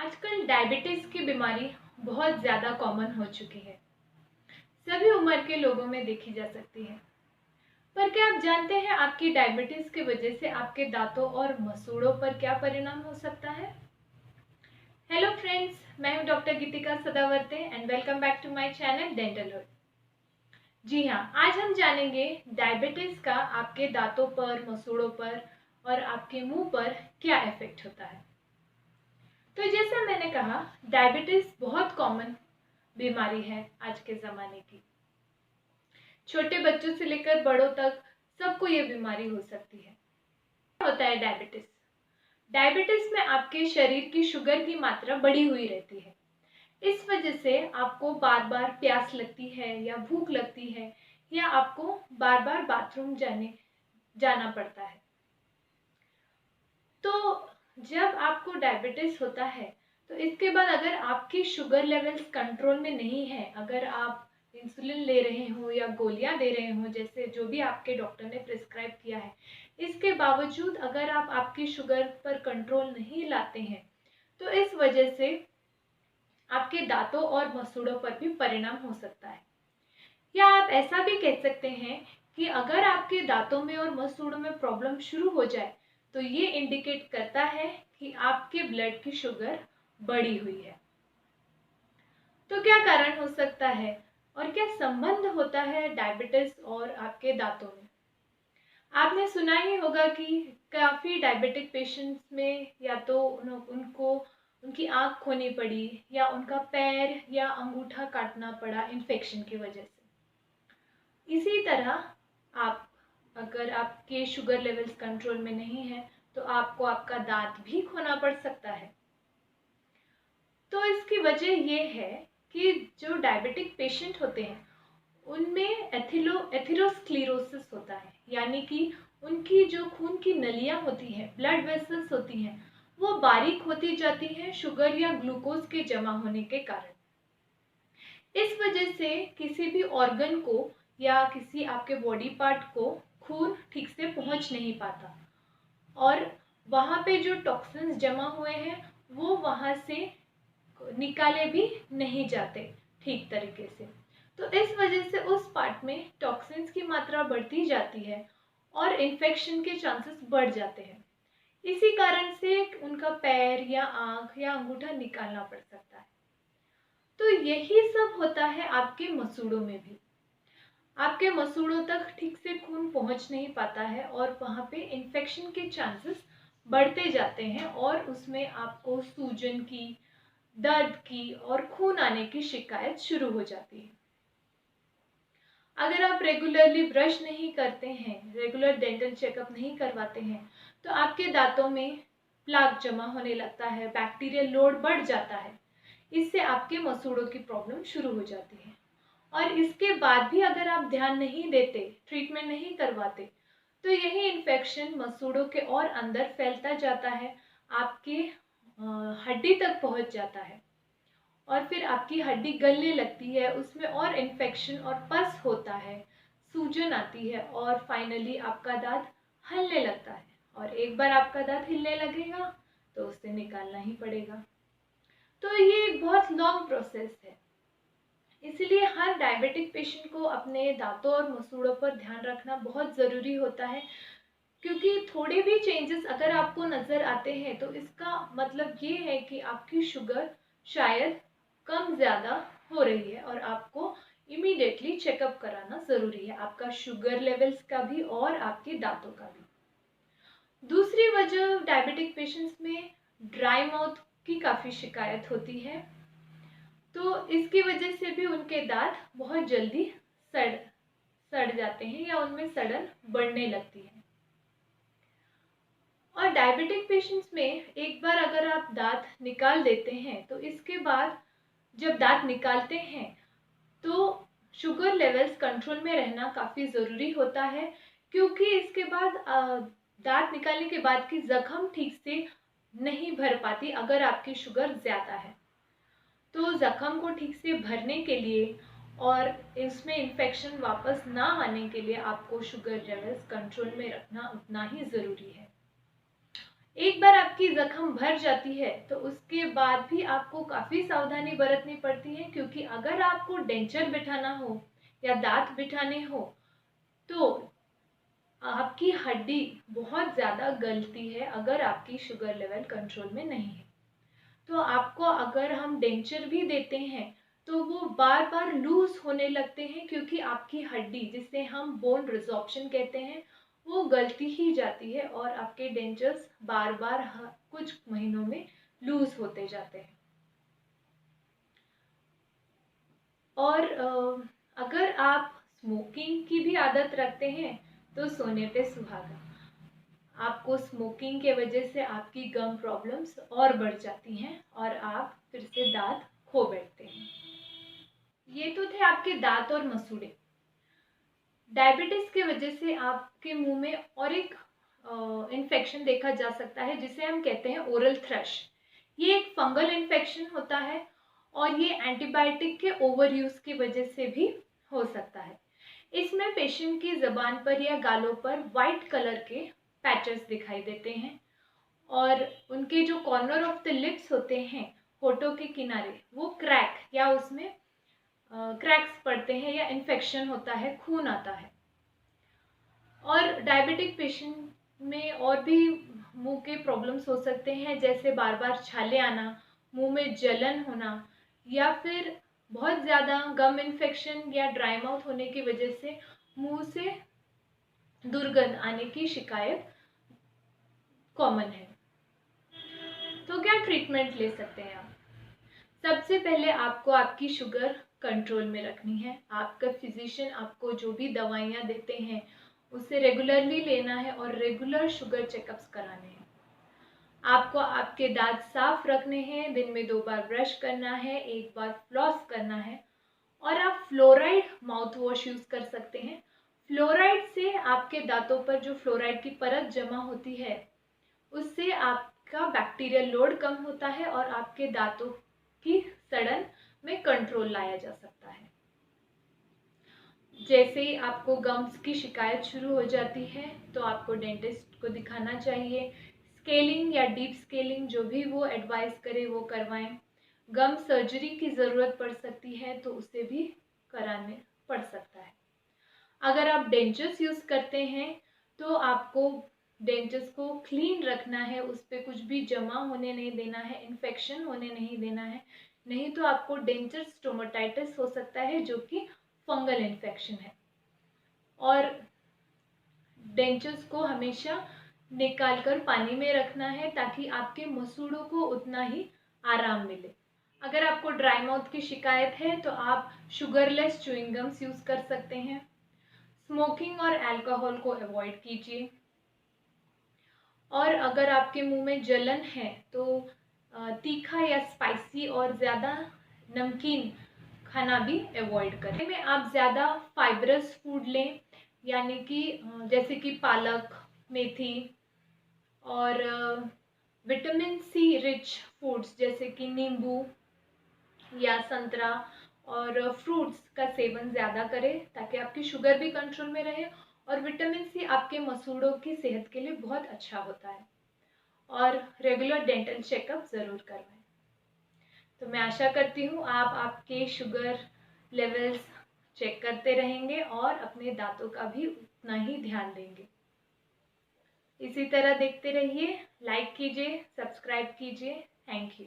आजकल डायबिटीज़ की बीमारी बहुत ज़्यादा कॉमन हो चुकी है। सभी उम्र के लोगों में देखी जा सकती है। पर क्या आप जानते हैं आपकी डायबिटीज़ की वजह से आपके दांतों और मसूड़ों पर क्या परिणाम हो सकता है? हेलो फ्रेंड्स, मैं हूं doctor Geetika Sadavarte and welcome back to my channel dental hood. जी हाँ, आज हम जानेंगे डायबिटीज़ का आपके दांतों पर, मसूड़ों पर और आपके मुंह पर क्या इफ़ेक्ट होता है। तो जैसा मैंने कहा, डायबिटीज़ बहुत कॉमन बीमारी है आज के ज़माने की। छोटे बच्चों से लेकर बड़ों तक सबको ये बीमारी हो सकती है। क्या होता है डायबिटीज़? डायबिटीज़ में आपके शरीर की शुगर की मात्रा बढ़ी हुई रहती है। इस वजह से आपको बार बार प्यास लगती है या भूख लगती है या आपको बार बार बाथरूम जाना पड़ता है। तो जब आपको डायबिटीज़ होता है तो इसके बाद अगर आपकी शुगर लेवल्स कंट्रोल में नहीं है, अगर आप इंसुलिन ले रहे हो या गोलियां दे रहे हो, जैसे जो भी आपके डॉक्टर ने प्रिस्क्राइब किया है, इसके बावजूद अगर आप आपकी शुगर पर कंट्रोल नहीं लाते हैं तो इस वजह से आपके दांतों और मसूड़ों पर भी परिणाम हो सकता है। या आप ऐसा भी कह सकते हैं कि अगर आपके दांतों में और मसूड़ों में प्रॉब्लम शुरू हो जाए तो ये इंडिकेट करता है कि आपके ब्लड की शुगर बढ़ी हुई है। तो क्या कारण हो सकता है और क्या संबंध होता है डायबिटीज और आपके दांतों में? आपने सुना ही होगा कि काफ़ी डायबिटिक पेशेंट्स में या तो उनको उनकी आँख खोनी पड़ी या उनका पैर या अंगूठा काटना पड़ा इन्फेक्शन की वजह से। इसी तरह आप अगर आपके शुगर लेवल्स कंट्रोल में नहीं है तो आपको आपका दांत भी खोना पड़ सकता है। तो इसकी वजह ये है कि जो डायबिटिक पेशेंट होते हैं उनमें एथेरोस्क्लेरोसिस होता है, यानी कि उनकी जो खून की नलियां होती हैं, ब्लड वेसल्स होती हैं, वो बारीक होती जाती हैं शुगर या ग्लूकोज के जमा होने के कारण। इस वजह से किसी भी ऑर्गन को या किसी आपके बॉडी पार्ट को खून ठीक से पहुंच नहीं पाता और वहाँ पे जो टॉक्सिन्स जमा हुए हैं वो वहाँ से निकाले भी नहीं जाते ठीक तरीके से। तो इस वजह से उस पार्ट में टॉक्सिन्स की मात्रा बढ़ती जाती है और इन्फेक्शन के चांसेस बढ़ जाते हैं। इसी कारण से उनका पैर या आँख या अंगूठा निकालना पड़ सकता है। तो यही सब होता है आपके मसूड़ों में भी। आपके मसूड़ों तक ठीक से खून पहुंच नहीं पाता है और वहाँ पे इन्फेक्शन के चांसेस बढ़ते जाते हैं और उसमें आपको सूजन की, दर्द की और खून आने की शिकायत शुरू हो जाती है। अगर आप रेगुलरली ब्रश नहीं करते हैं, रेगुलर डेंटल चेकअप नहीं करवाते हैं, तो आपके दांतों में प्लाक जमा होने लगता है, बैक्टीरियल लोड बढ़ जाता है। इससे आपके मसूड़ों की प्रॉब्लम शुरू हो जाती है और इसके बाद भी अगर आप ध्यान नहीं देते, ट्रीटमेंट नहीं करवाते, तो यही इन्फेक्शन मसूड़ों के और अंदर फैलता जाता है, आपके हड्डी तक पहुंच जाता है और फिर आपकी हड्डी गलने लगती है, उसमें और इन्फेक्शन और पस होता है, सूजन आती है और फाइनली आपका दांत हिलने लगता है और एक बार आपका दांत हिलने लगेगा तो उसे निकालना ही पड़ेगा। तो ये एक बहुत लॉन्ग प्रोसेस है, इसलिए हर डायबिटिक पेशेंट को अपने दांतों और मसूड़ों पर ध्यान रखना बहुत ज़रूरी होता है, क्योंकि थोड़े भी चेंजेस अगर आपको नज़र आते हैं तो इसका मतलब ये है कि आपकी शुगर शायद कम ज़्यादा हो रही है और आपको इमीडिएटली चेकअप कराना ज़रूरी है, आपका शुगर लेवल्स का भी और आपके दांतों का भी। दूसरी वजह डायबिटिक पेशेंट्स में ड्राई माउथ की काफ़ी शिकायत होती है, तो इसकी वजह से भी उनके दांत बहुत जल्दी सड़ सड़ जाते हैं या उनमें सड़न बढ़ने लगती है। और डायबिटिक पेशेंट्स में एक बार अगर आप दांत निकाल देते हैं तो इसके बाद जब दांत निकालते हैं तो शुगर लेवल्स कंट्रोल में रहना काफ़ी ज़रूरी होता है, क्योंकि इसके बाद दांत निकालने के बाद की जख्म ठीक से नहीं भर पाती अगर आपकी शुगर ज़्यादा है। तो जख्म को ठीक से भरने के लिए और इसमें इन्फेक्शन वापस ना आने के लिए आपको शुगर लेवल्स कंट्रोल में रखना उतना ही ज़रूरी है। एक बार आपकी जख्म भर जाती है तो उसके बाद भी आपको काफ़ी सावधानी बरतनी पड़ती है, क्योंकि अगर आपको डेंचर बिठाना हो या दांत बिठाने हो तो आपकी हड्डी बहुत ज़्यादा गलती है अगर आपकी शुगर लेवल कंट्रोल में नहीं है। तो आपको अगर हम डेंचर भी देते हैं तो वो बार बार लूज होने लगते हैं, क्योंकि आपकी हड्डी, जिसे हम बोन रिजॉर्प्शन कहते हैं, वो गलती ही जाती है और आपके डेंचर्स बार बार कुछ महीनों में लूज होते जाते हैं। और अगर आप स्मोकिंग की भी आदत रखते हैं तो सोने पे सुहागा। आपको स्मोकिंग के वजह से आपकी गम प्रॉब्लम्स और बढ़ जाती हैं और आप फिर से दांत खो बैठते हैं। ये तो थे आपके दांत और मसूड़े। डायबिटीज की वजह से आपके मुंह में और एक इन्फेक्शन देखा जा सकता है जिसे हम कहते हैं ओरल थ्रश। ये एक फंगल इन्फेक्शन होता है और ये एंटीबायोटिक के ओवर यूज की वजह से भी हो सकता है। इसमें पेशेंट की जबान पर या गालों पर वाइट कलर के पैचेस दिखाई देते हैं और उनके जो कॉर्नर ऑफ द लिप्स होते हैं, होठों के किनारे, वो क्रैक या उसमें क्रैक्स पड़ते हैं या इन्फेक्शन होता है, खून आता है। और डायबिटिक पेशेंट में और भी मुंह के प्रॉब्लम्स हो सकते हैं, जैसे बार बार छाले आना, मुंह में जलन होना, या फिर बहुत ज़्यादा गम इन्फेक्शन या ड्राई माउथ होने की वजह से मुंह से दुर्गंध आने की शिकायत कॉमन है। तो क्या ट्रीटमेंट ले सकते हैं आप? सबसे पहले आपको आपकी शुगर कंट्रोल में रखनी है। आपका फिजिशियन आपको जो भी दवाइयाँ देते हैं उसे रेगुलरली लेना है और रेगुलर शुगर चेकअप्स कराने हैं। आपको आपके दांत साफ रखने हैं, दिन में 2 बार ब्रश करना है, 1 बार फ्लॉस करना है और आप फ्लोराइड माउथ वॉश यूज़ कर सकते हैं। फ्लोराइड से आपके दांतों पर जो फ्लोराइड की परत जमा होती है उससे आपका बैक्टीरियल लोड कम होता है और आपके दांतों की सड़न में कंट्रोल लाया जा सकता है। जैसे ही आपको गम्स की शिकायत शुरू हो जाती है तो आपको डेंटिस्ट को दिखाना चाहिए। स्केलिंग या डीप स्केलिंग जो भी वो एडवाइस करे वो करवाएं। गम सर्जरी की ज़रूरत पड़ सकती है तो उसे भी कराने पड़ सकता है। अगर आप डेंचर्स यूज़ करते हैं तो आपको डेंचर्स को क्लीन रखना है, उस पर कुछ भी जमा होने नहीं देना है, इन्फेक्शन होने नहीं देना है, नहीं तो आपको डेंचर स्टोमेटाइटिस हो सकता है जो कि फंगल इन्फेक्शन है। और डेंचर्स को हमेशा निकाल कर पानी में रखना है ताकि आपके मसूड़ों को उतना ही आराम मिले। अगर आपको ड्राई माउथ की शिकायत है तो आप शुगरलेस च्युइंग गम्स यूज़ कर सकते हैं। स्मोकिंग और अल्कोहल को अवॉइड कीजिए। और अगर आपके मुंह में जलन है तो तीखा या स्पाइसी और ज़्यादा नमकीन खाना भी अवॉइड करें। में आप ज़्यादा फाइब्रस फूड लें, यानी कि जैसे कि पालक, मेथी और विटामिन सी रिच फूड्स जैसे कि नींबू या संतरा और फ्रूट्स का सेवन ज़्यादा करें ताकि आपकी शुगर भी कंट्रोल में रहे। और विटामिन सी आपके मसूड़ों की सेहत के लिए बहुत अच्छा होता है। और रेगुलर डेंटल चेकअप ज़रूर करवाएं। तो मैं आशा करती हूँ आप आपके शुगर लेवल्स चेक करते रहेंगे और अपने दांतों का भी उतना ही ध्यान देंगे। इसी तरह देखते रहिए, लाइक कीजिए, सब्सक्राइब कीजिए। Thank you.